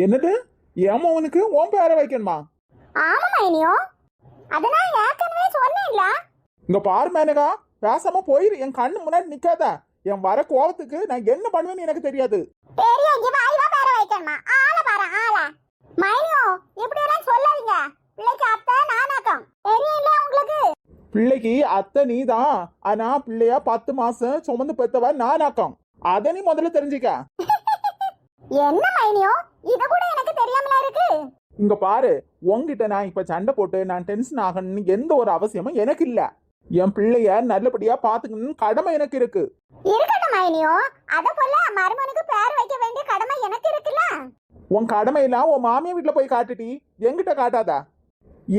என்னது? ஏமா உனக்கு உன் பேரை வைக்கணுமா? ஆமா மைனியோ, அத நான் ஏற்கனவே சொன்னேன்ல. இங்க பாரு மேனகா, பேசாம போயிரு. என் கண்ணு முன்னாடி நிக்காத. என் வர கோவத்துக்கு நான் என்ன பண்ணுவேன்னு எனக்கு தெரியாது. பெரிய இங்க வாயில பேரை வைக்கணுமா? ஆள பாரு ஆள. மைனியோ, இப்படி எல்லாம் சொல்லாதீங்க. பிள்ளைக்கு அத்தை நானாக்கம் தெரியல உங்களுக்கு. பிள்ளைக்கு அத்தை நீதான். ஆனா பிள்ளைய 10 மாசம் சுமந்து பெத்தவ நானாக்கம். அத நீ முதல்ல தெரிஞ்சுக்க. என்ன மைனியோ, இது கூட எனக்கு தெரியாமல இருக்கு. இங்க பாரு, உங்ககிட்ட நான் இப்ப சண்டை போட்டு நான் டென்ஷன் ஆகணும்னு எந்த ஒரு அவசியமும் எனக்கு இல்ல. என் பிள்ளைய நல்லபடியா பாத்துக்கணும்னு கடமை எனக்கு இருக்கு. இருக்கட்டும் மைனியோ, அத போல மருமனுக்கு பேர் வைக்க வேண்டிய கடமை எனக்கு இருக்குல்ல. உன் கடமையெல்லாம் உன் மாமியா வீட்டுல போய் காட்டுடி, என்கிட்ட காட்டாத.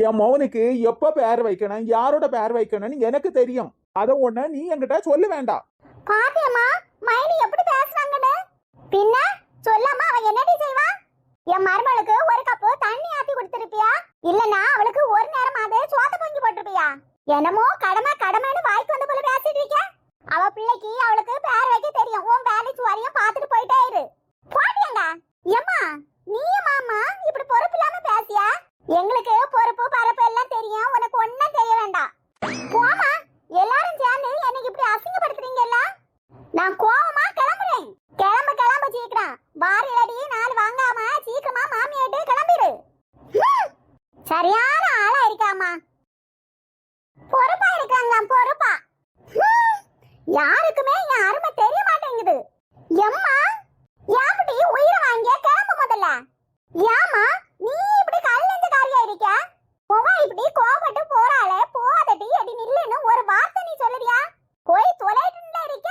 என் மௌனுக்கு எப்ப பேர் வைக்கணும், யாரோட பேர் வைக்கணும்னு எனக்கு தெரியும். அத ஒண்ணு நீ என்கிட்ட சொல்ல வேண்டாம். பாத்தியம்மா மைனி எப்படி பேசுறாங்கன்னு? பின்ன சொல்லாம அவன் என்னடி செய்வா? என் மருமகளுக்கு ஒரு கப்பு தண்ணி ஆத்தி கொடுத்திருப்பியா? இல்லனா அவளுக்கு ஒரு நேரமாவது சோத்த பொங்கி போட்டிருப்பியா? என்னமோ கடமை கடமைன்னு வாய்க்கு வந்த போல பேசிட்டு இருக்க. அவ பிள்ளைக்கு அவளுக்கு பேர் வைக்க தெரியும். உன் வேலைக்கு வரையும் பாத்துட்டு போயிட்டே இரு. போட்டியங்க ஏம்மா, நீ மாமா இப்படி பொறுப்பு இல்லாம பேசியா? எங்களுக்கு பொறுப்பு பரப்பு எல்லாம் தெரியும், உனக்கு ஒன்னும் தெரிய வேண்டாம். போமா, எல்லாரும் சேர்ந்து எனக்கு இப்படி அசிங்கப்படுத்துறீங்கல்ல. நான் கோவமா கிளம்புறேன். கிளம்பு கிளம்பு சீக்கிரம். பாரிலடி நாள் வாங்காம சீக்கிரமா மாமியாட்டு கிளம்பிடு. சரியான ஆளா இருக்காமா. பொறுப்பா இருக்காங்களாம் பொறுப்பா. யாருக்குமே என் அருமை தெரிய மாட்டேங்குது. எம்மா யாப்படி உயிரை வாங்கிய கிளம்பு முதல்ல. ஏமா நீ இப்படி கல்லெஞ்ச காரியா இருக்க? முகம் இப்படி கோபப்பட்டு போறாளே, போதடி அடி நில்லுன்னு ஒரு வார்த்தை நீ சொல்லுறியா? போய் தொலைட்டுல இருக்க.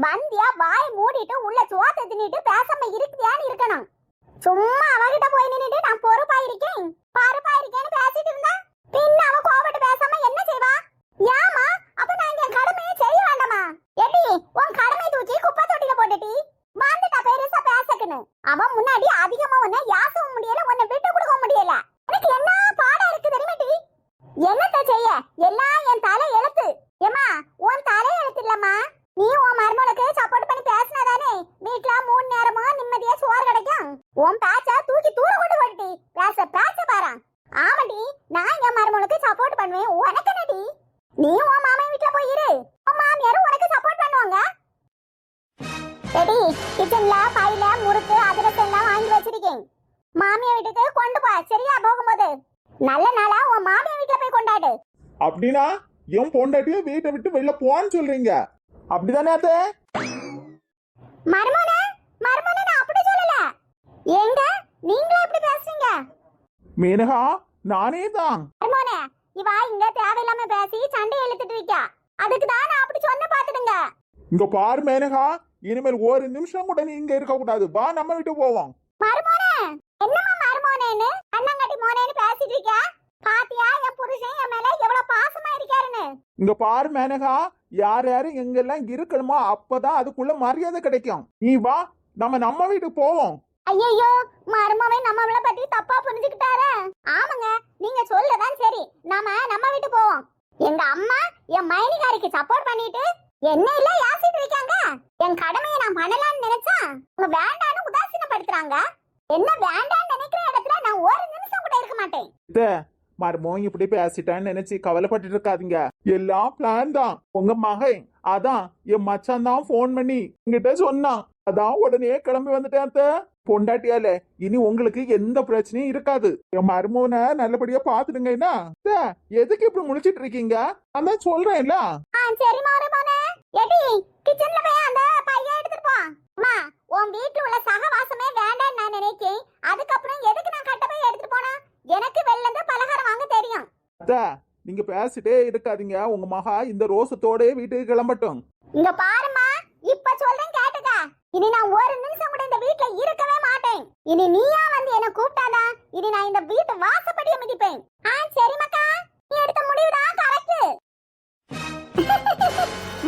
வந்தியா வாய் மூடிட்டு உள்ள சோத்தை தின்னிட்டு பேசாம இருக்குதியான்னு இருக்கணும். சும்மா அவகிட்ட போய் நின்னுட்டு நான் பொறுப்பா இருக்கேன் பருப்பா இருக்கேன்னு பேசிட்டு இருந்தா பின்ன அவ கோபப்பட்டு பேசாம என்ன செய்வா? ஏமா அப்ப நான் என் கடமையை செய்ய வேண்டாமா? எடி உன் கடமையை தூக்கி குப்பை தொட்டில போட்டுட்டி வந்துட்டா பெருசா பேசக்குன்னு. அவன் முன்னாடி அதிகமா உன்னை யாசவும் முடியல, உன்னை விட்டு கொடுக்க முடியல. எனக்கு என்ன பாடம் இருக்கு தெரியுமாட்டி? என்னத்த செய்ய? எல்லாம் என் தலை எழுத்து. ஏமா உன் தலை எழுத்து இல்லம்மா. நீ உன் மருமகளுக்கு சப்போர்ட் பண்ணி பேசினாதானே வீட்டுல 3 நேரமும் நிம்மதியா சோறு கிடைக்கும். உன் பேச்ச தூக்கி தூர கொண்டு போட்டுட்டி பேச்ச பாரு. ஆமாடி, நான் என் மருமகளுக்கு சப்போர்ட் பண்ணுவேன். உனக்கு என்னடி? நீ உன் மாமா வீட்டுல போய் இரு, உன் மாமியாரும் உனக்கு சப்போர்ட் பண்ணுவாங்க. எடி கிச்சன்ல பையில முறுக்கு அதிரசம் எல்லாம் வாங்கி வச்சிருக்கேன். மாமியா வீட்டுக்கு கொண்டு போ சரியா? போகும்போது நல்ல நாளா உன் மாமியா வீட்டுல போய் கொண்டாடு. அப்படின்னா என் பொண்டாட்டியும் வீட்டை விட்டு வெளில போன்னு சொல்றீங்க, அப்படிதானே அத்தை? மருமோனே மருமோனே நான் அப்படி சொல்லல. ஏங்க நீங்களே இப்படி பேசுறீங்க? மேனகா நானே தான். மருமோனே இவா இங்க தேவையில்லாம பேசி சண்டை இழுத்துட்டு இருக்கா. அதுக்கு தான் நான் அப்படி சொன்ன பாத்துடுங்க. இங்க பாரு மேனகா, இனிமேல் ஒரு நிமிஷம் கூட நீ இங்க இருக்க கூடாது. வா நம்ம வீட்டு போவோம். மருமோனே என்னம்மா மருமோனேன்னு அண்ணங்காட்டி மோனேன்னு பேசிட்டு இருக்க? பாத்தியா என் புருஷன் என் மேல எவ்வளவு பாசமா இருக்காருன்னு? இங்க பாரு மேனகா, யார் யாரு எங்கெல்லாம் இருக்கணுமோ அப்பதான் அதுக்குள்ள மரியாதை கிடைக்கும். நீ வா, நம்ம வீட்டுக்கு போவோம். ஐயோ மருமவன் நம்மள பத்தி தப்பா புரிஞ்சுக்கிட்டாரு. ஆமாங்க, நீங்க சொல்லதான் சரி. நம்ம வீட்டு போவோம். எங்க அம்மா என் மைனிகாரிக்கு சப்போர்ட் பண்ணிட்டு என்ன இல்ல யாசிட்டு இருக்காங்க. என் கடமையை நான் பண்ணலாம்னு நினைச்சா அவங்க வேண்டான்னு உதாசீனப்படுத்துறாங்க. என்ன வேண்டான்னு நினைக்கிற இடத்துல நான் ஒரு நிமிஷம் கூட இருக்க மாட்டேன். மருமோன் இப்படி பேசிட்டான்னு நினைச்சு கவலைப்பட்டு இருக்காதீங்க. எல்லாம் பிளான் தான். உங்க மகன் அதான் என் மச்சான் தான் போன் பண்ணி என்கிட்ட சொன்னான். அதான் உடனே கிளம்பி வந்துட்டேன். பொண்டாட்டியால இனி உங்களுக்கு எந்த பிரச்சனையும் இருக்காது. என் மருமோனை நல்லபடியா பாத்துடுங்க. என்ன எதுக்கு இப்படி முழிச்சிட்டு இருக்கீங்க? அதான் சொல்றேன்ல. சரி மருமோனே, எடி கிச்சன்ல போய் அந்த பைய எடுத்துட்டு போ. அம்மா உன் வீட்ல உள்ள சகவாசமே வேண்டாம்னு நான் நினைக்கேன். அதுக்கப்புறம் எதுக்கு நான் கட்ட போய் எடுத்துட்டு போனா? எனக்கு வெளில இருந்து பலகாரம் வாங்க தெரியும். அத்தா நீங்க பேசிட்டே இருக்காதீங்க. உங்க மகா இந்த ரோசத்தோட வீட்டுக்கு கிளம்பட்டும். இங்க பாருமா, இப்ப சொல்றேன் கேட்டுக்க. இனி நான் ஒரு நிமிஷம் கூட இந்த வீட்ல இருக்கவே மாட்டேன். இனி நீயா வந்து என்ன கூப்பிட்டாதா இனி நான் இந்த வீட்டு வாசப்படியை மிதிப்பேன். சரி மக்கா, நீ எடுத்த முடிவுதான் கரெக்ட்.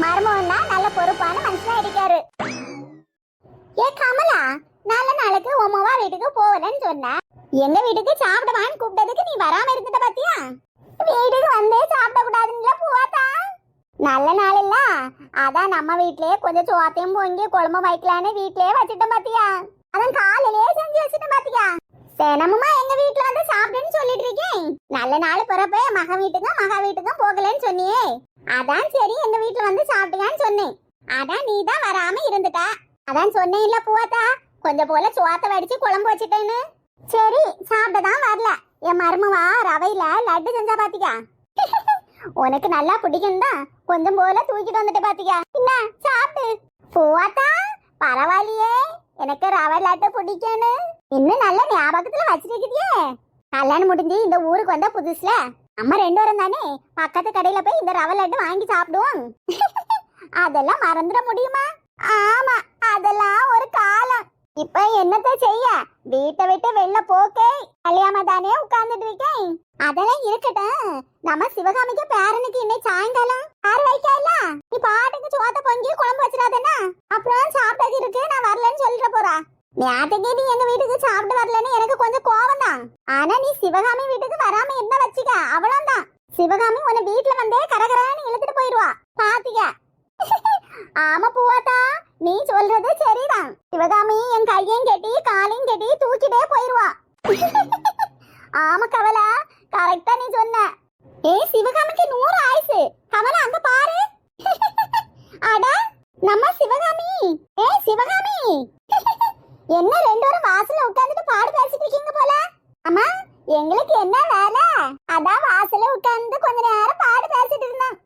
மருமகன் தான் நல்ல பொறுப்பான மனுஷனா இருக்காரு. ஏ கமலா, நல்ல நாளுக்கு உமாவா வீட்டுக்கு போகலன்னு சொன்ன. எங்க வீட்டுக்கு சாப்பிடுவான்னு கூப்பிட்டதுக்கு நீ வராம இருந்துட்ட பாத்தியா? வீட்டுக்கு வந்து சாப்பிட கூடாதுன்னு போவாத்தா. நல்ல நாள் இல்ல, அதான் நம்ம வீட்லயே கொஞ்சம் சோத்தையும் பொங்கி குழம்பு வைக்கலான்னு வீட்லயே வச்சுட்டோம் பாத்தியா? அதான் காலையிலேயே செஞ்சு வச்சுட்டோம் பாத்தியா? தினமுமா எங்க வீட்டுல வந்து சாப்பிடுன்னு சொல்லிட்டு இருக்கேன். நல்ல நாள் பிறப்பே மக வீட்டுக்கும் போகலன்னு சொன்னியே, அதான் சரி எங்க வீட்டுல வந்து சாப்பிட்டுக்கான்னு சொன்னேன். அதான் நீ தான் வராம இருந்துட்டா. அதான் சொன்னேன் இல்ல பூவாத்தா, கொஞ்சம் போல சோத்த வடிச்சு குழம்பு வச்சுட்டேன்னு. சரி சாப்பிட்டதான் வரல. என் மருமவா ரவையில லட்டு செஞ்சா பாத்தியா? உனக்கு நல்லா பிடிக்கும் தான் கொஞ்சம் போல தூக்கிட்டு வந்துட்டு பாத்தியா? என்ன சாப்பிட்டு பூவாத்தா, பரவாயில்லையே, எனக்கு ரவை லட்டு பிடிக்கும்னு இன்னும் நல்ல ஞாபகத்துல வச்சிருக்கிறியே. கல்யாணம் முடிஞ்சு இந்த ஊருக்கு வந்த புதுசுல நம்ம 2 பேரும் தானே பக்கத்து கடையில போய் இந்த ரவை லட்டு வாங்கி சாப்பிடுவோம். அதெல்லாம் மறந்துட முடியுமா? ஆமா, அதெல்லாம் ஒரு காலம். இப்ப என்னத்த செய்ய, வீட்டை விட்டு வெளில போக்கே கல்யாணம் தானே உட்கார்ந்துட்டு இருக்கேன். அதெல்லாம் இருக்கட்டும், நம்ம சிவகாமிக்கு பேரனுக்கு இன்னைக்கு சாயங்காலம் யார் வைக்கல. நீ பாட்டுக்கு சோத்த பொங்கி குழம்பு வச்சிடாதேன்னா அப்புறம் சாப்பிட்டது இருக்கு நான் வரலன்னு சொல்லிட போறா. நேற்றுக்கு நீ எங்க வீட்டுக்கு சாப்பிட்டு வரலன்னு எனக்கு கொஞ்சம் கோவம் தான். ஆனா நீ சிவகாமி வீட்டுக்கு வராம என்ன வச்சுக்க, அவ்வளவுதான். சிவகாமி உன்னை வீட்டுல வந்தே கரகரான்னு இழுத்துட்டு போயிடுவா பாத்தியா? ஆமா பூவாத்தா, நீ சொல்றது சரிதான். சிவகாமி என் கையையும் கெட்டி காலையும் கெட்டி தூக்கிட்டே போயிருவா. ஆமா கமலா, கரெக்டா நீ சொன்ன. சிவகாமிக்கு 100 ஆயுசு. கமலா அங்க பாரு. அட நம்ம சிவகாமி. சிவகாமி, என்ன 2 பேரும் வாசல்ல உட்கார்ந்துட்டு பாடு பேசிட்டு இருக்கீங்க போல? அம்மா எங்களுக்கு என்ன வேலை, அதான் வாசல்ல உட்கார்ந்து கொஞ்ச நேரம் பாடு பேசிட்டு இருந்தோம்.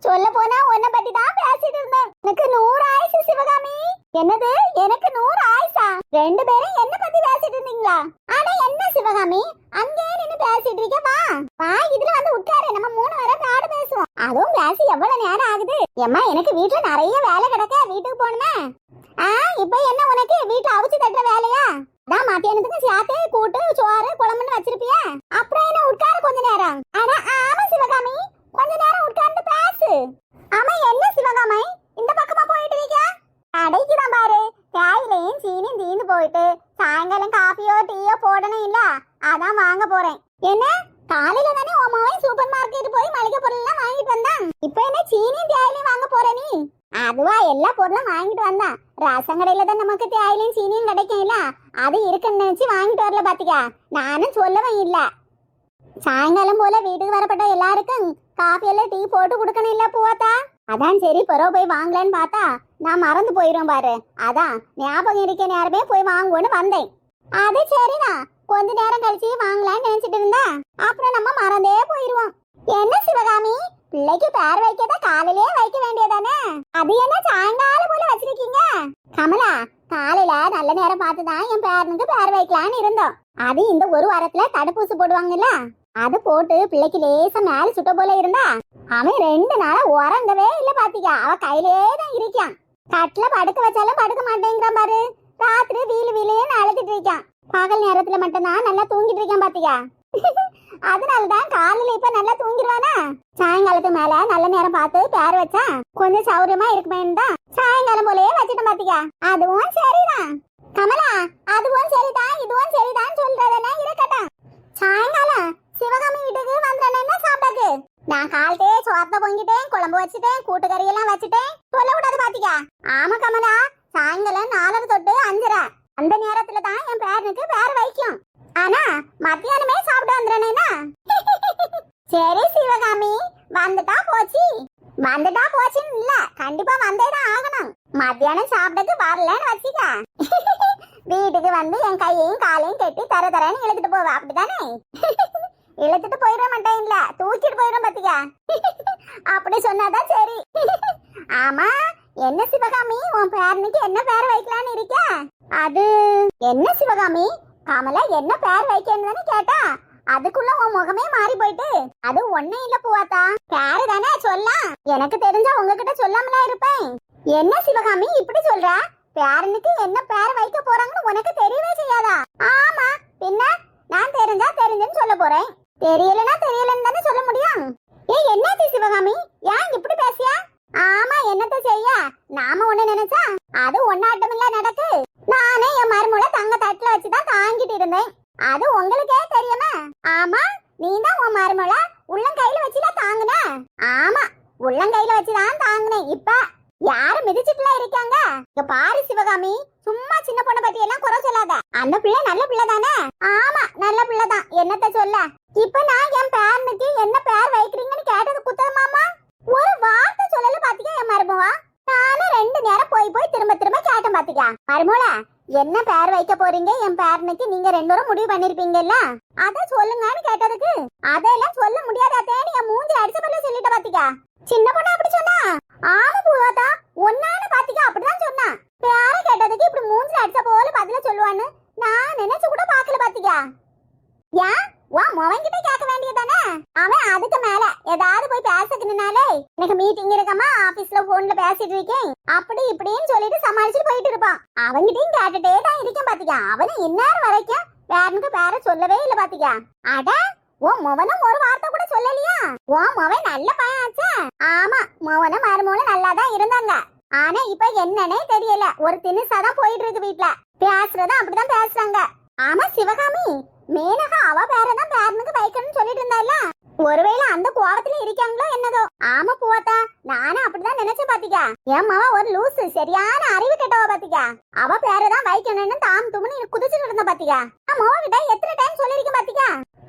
சொல்ல போனா உன்னை பத்தி தான் பேசிட்டு இருந்தேன். எனக்கு 100 ஆயுசு சிவகாமி. என்னது எனக்கு 100 ஆயுசா? 2 பேரும் என்ன பத்தி பேசிட்டு இருந்தீங்களா? ஆனா என்ன சிவகாமி அங்கே நின்னு பேசிட்டு இருக்க? வா இதுல வந்து உட்காரு, நம்ம 3 பேரும் பாடு பேசுவோம். அதுவும் பேசி எவ்வளவு நேரம் ஆகுது? ஏம்மா எனக்கு வீட்டுல நிறைய வேலை கிடக்க, வீட்டுக்கு போகணுமே. இப்ப என்ன உனக்கு வீட்டுல அவிச்சு தட்டுற வேலையா? அதான் மத்தியானத்துக்கு சேர்த்து கூட்டு சோறு குழம்புன்னு வச்சிருப்பிய, அப்புறம் என்ன உட்காரு கொஞ்ச நேரம். ஆனா ஆமா சிவகாமி, கொஞ்ச நேரம் உட்கார்ந்து பேசு. ஆமா என்ன சிவகாமி இந்த பக்கமா போயிட்டு இருக்க? கடைக்குதான் பாரு, தேயிலையும் சீனியும் தீந்து போயிட்டு சாயங்காலம் காஃபியோ டீயோ போடணும் இல்ல, அதான் வாங்க போறேன். என்ன காலையில தானே உன் மகன் சூப்பர் மார்க்கெட் போய் மளிகை பொருள் எல்லாம் வாங்கிட்டு வந்தான், இப்ப என்ன சீனியும் தேயிலையும் வாங்க போற நீ? அதுவா எல்லா பொருளும் வாங்கிட்டு வந்தான். ரசம் கடையில தான் நமக்கு தேயிலையும் சீனியும் கிடைக்கும் இல்ல, அது இருக்குன்னு நினைச்சு வாங்கிட்டு வரல பாத்தியா? நானும் சொல்லவும் இல்ல. சாயங்காலம் போல வீட்டுக்கு வரப்பட்ட எல்லாருக்கும் காஃபி எல்லாம் டீ போட்டு கொடுக்கணும் இல்ல பூவாத்தா? அதான் சரி பிறகு போய் வாங்கலான்னு பார்த்தா நான் மறந்து போயிரும் பாரு. அதான் ஞாபகம் இருக்க நேரமே போய் வாங்குவோன்னு வந்தேன். அது சரிதான், கொஞ்ச நேரம் கழிச்சு வாங்கலான்னு நினைச்சிட்டு இருந்தா அப்புறம் நம்ம மறந்தே போயிருவோம். என்ன சிவகாமி, பிள்ளைக்கு பேர் வைக்கத காலையிலே வைக்க வேண்டியதானே, அது என்ன சாயங்காலம் போல வச்சிருக்கீங்க? கமலா, காலையில நல்ல நேரம் பார்த்துதான் என் பேரனுக்கு பேர் வைக்கலான்னு இருந்தோம். அது இந்த ஒரு வாரத்துல தடுப்பூசி போடுவாங்கல்ல, அது போட்டு பிள்ளைக்கு லேசா மேல சுட்ட போல இருந்தா அவன் 2 நாளா உறங்கவே இல்ல பாத்திக்க. அவ கையிலே தான் இருக்கான். கட்டில படுக்க வச்சாலும் படுக்க மாட்டேங்கிறான் பாரு. ராத்திரி வீலேன்னு அழுதுட்டு இருக்கான். பகல் நேரத்துல மட்டும்தான் நல்லா தூங்கிட்டு இருக்கான் பாத்தியா? அதனாலதான் காலையில இப்ப நல்லா தூங்கிடுவானா. சாயங்காலத்துக்கு மேல நல்ல நேரம் பார்த்து பேர் வச்சா கொஞ்சம் சௌரியமா இருக்குமேன்னு தான் சாயங்காலம் போலயே வச்சுட்டோம் பாத்தியா? அதுவும் சரிதான் கமலா, அதுவும் சரிதான் இதுவும் சரிதான் சொல்றதெல்லாம் இருக்கட்டும். சாயங்காலம் சிவகாமி வீட்டுக்கு வந்தேன்னா சாப்பிடாது. நான் காலத்தே சோத்த பொங்கிட்டேன், குழம்பு வச்சுட்டேன், கூட்டுக்கறி எல்லாம் வச்சுட்டேன், சொல்ல கூடாது பாத்தியா? ஆமா கமலா, சாயங்காலம் 4 தொட்டு 5:30 அந்த நேரத்துல தான் என் பேரனுக்கு பேர் வைக்கும். ஆனா மத்தியானமே சாப்பிட்டு வந்துடுறேன்னா. சரி சிவகாமி, வந்துட்டா போச்சுன்னு இல்ல, கண்டிப்பா வந்தேதான் ஆகணும். மத்தியானம் சாப்பிட்டதுக்கு வரலன்னு வச்சுக்க, வீட்டுக்கு வந்து என் கையையும் காலையும் கெட்டி தரன்னு இழுத்துட்டு போவ, அப்படித்தானே? இழுத்துட்டு போயிட மாட்டேன் இல்ல, தூக்கிட்டு போயிடும் பாத்தியா? அப்படி சொன்னாதான் சரி. ஆமா என்ன சிவகாமி, உன் பேரனுக்கு என்ன பேர் வைக்கலான்னு இருக்க? அது என்ன சிவகாமி, கமலா என்ன பேர் வைக்கணும்னு கேட்டா அதுக்குள்ள உன் முகமே மாறி போயிட்டு. அது ஒண்ணும் இல்ல பூவாத்தா, பேரு தானே சொல்லலாம். எனக்கு தெரிஞ்சா உங்ககிட்ட சொல்லாமலா இருப்பேன். என்ன சிவகாமி இப்படி சொல்ற? பேரனுக்கு என்ன பேர் வைக்க போறாங்கன்னு உனக்கு தெரியவே செய்யாதா? ஆமா பின்ன, நான் தெரிஞ்சா தெரிஞ்சுன்னு சொல்ல போறேன், தெரியலன்னா தெரியலன்னு தானே சொல்ல முடியும். என்னாச்சு சிவகாமி, ஏன் இப்படி பேசியா? ஆமா என்னத்த செய்ய, நாம ஒண்ணு நினைச்சா அது ஒன்னாட்டமில்ல நடக்கு. நானே என் மருமூளை தங்க தட்டுல வச்சுதான் தாங்கிட்டு இருந்தேன், அது உங்களுக்கே தெரியுமா? ஆமா, நீ தான் உன் மருமூளை உள்ளங்கையில வச்சுதான் தாங்குன. ஆமா உள்ளங்கையில வச்சுதான் தாங்குனேன். இப்ப யாரும் மிதிச்சிட்டுலாம் இருக்காங்க. இங்க பாரு சிவகாமி, சும்மா சின்ன பொண்ணை பத்தி எல்லாம் குறை சொல்லாத. அந்த பிள்ளை நல்ல பிள்ளை தானே? ஆமா நல்ல பிள்ளை தான், என்னத்த சொல்ல. இப்ப நான் என் பேரனுக்கு என்ன பேர் வைக்கிறீங்கன்னு கேட்டது குத்தமாமா? ஒரு வார்த்தை சொல்லல பாத்தீங்க என் மருமவா. நானும் 2 நேரம் போய் திரும்ப கேட்டேன் பாத்தீங்க. மருமோல என்ன பேர் வைக்க போறீங்க என் பேரனுக்கு? நீங்க 2 பேரும் முடிவு பண்ணிருப்பீங்கல்ல, அத சொல்லுங்கன்னு கேட்டதுக்கு அதெல்லாம் சொல்ல முடியாதாத்தேன்னு என் மூஞ்சி அடிச்ச பல்ல சொல்லிட்ட பாத்தீங்க. சின்ன பொண்ணு அப்படி சொன்னா? ஆமா பூவாத்தா, ஒன்னான பாத்தீங்க அப்படிதான் சொன்னா. பேர கேட்டதுக்கு இப்படி மூஞ்சில அடிச்ச போல பதில சொல்லுவான்னு நான் நினைச்சு கூட பாக்கல பாத்தீங்க. ஏன் வா மவன்கிட்ட கேட்க வேண்டியதானே? அவன் அதுக்கு மேல ஏதாவது போய் பேசக்கணும்னாலே எனக்கு மீட்டிங் இருக்கமா, ஆபீஸ்ல போன்ல பேசிட்டு இருக்கேன் அப்படி இப்படின்னு சொல்லிட்டு சமாளிச்சுட்டு போயிட்டு இருப்பான். அவன்கிட்டயும் கேட்டுட்டே தான் இருக்கேன் பாத்தீங்க. அவனை இந்நேரம் வரைக்கும் பேரனுக்கு பேர சொல்லவே இல்ல பாத்தீங்க. அட உன் மவனும் ஒரு வார்த்தை கூட சொல்லலையா? உன் மவன் நல்ல பையன் ஆச்சே. ஆமா மவனும் மருமகளும் நல்லாதான் இருந்தாங்க. ஆனா இப்ப என்னன்னே தெரியல, ஒரு திணுசாதான் போயிட்டு இருக்கு வீட்டுல. பேசுறதும் அப்படிதான் பேசுறாங்க. ஆமா சிவகாமி, மேனகா அவ பேரதான் பேரனுக்கு வைக்கணும்னு சொல்லிட்டு இருந்தால, ஒருவேளை அந்த கோவத்துல இருக்காங்களோ என்னதோ. ஆமா பூவாத்தா, நானும் அப்படிதான் நினைச்சேன் பாத்தீங்க. என் மாவா ஒரு லூசு, சரியான அறிவு கெட்டவ பாத்தீங்க. அவ பேரதான் வைக்கணும்னு தாம் தும்னு குதிச்சுட்டு இருந்த பாத்தீங்க. மாவா கிட்ட எத்தனை டைம் சொல்லிருக்கேன் பாத்தீங்க.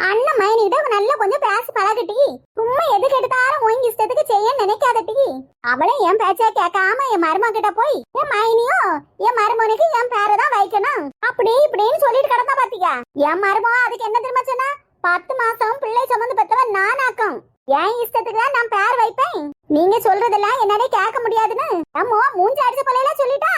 அண்ணன் மைனிட்ட நல்லா கொஞ்சம் பேச பழகட்டி, சும்மா எதுக்கு எடுத்தாலும் ஓங்கி இஷ்டத்துக்கு செய்ய நினைக்காதட்டி. அவளை என் பேச்சா கேட்காம என் மருமக கிட்ட போய் என் மைனியும் என் மருமனுக்கு என் பேரதான் வைக்கணும் அப்படி இப்படின்னு சொல்லிட்டு கிடந்தா பாத்தீங்க. என் மருமக அதுக்கு என்ன தெரியுமா சொன்னா? 10 மாசம் பிள்ளை சுமந்து பெற்றவன் நானாக்கும், என் இஷ்டத்துக்கு தான் நான் பேர் வைப்பேன், நீங்க சொல்றதெல்லாம் என்னாலே கேட்க முடியாதுன்னு நம்ம மூஞ்சி அடிச்ச போல சொல்லிட்டா.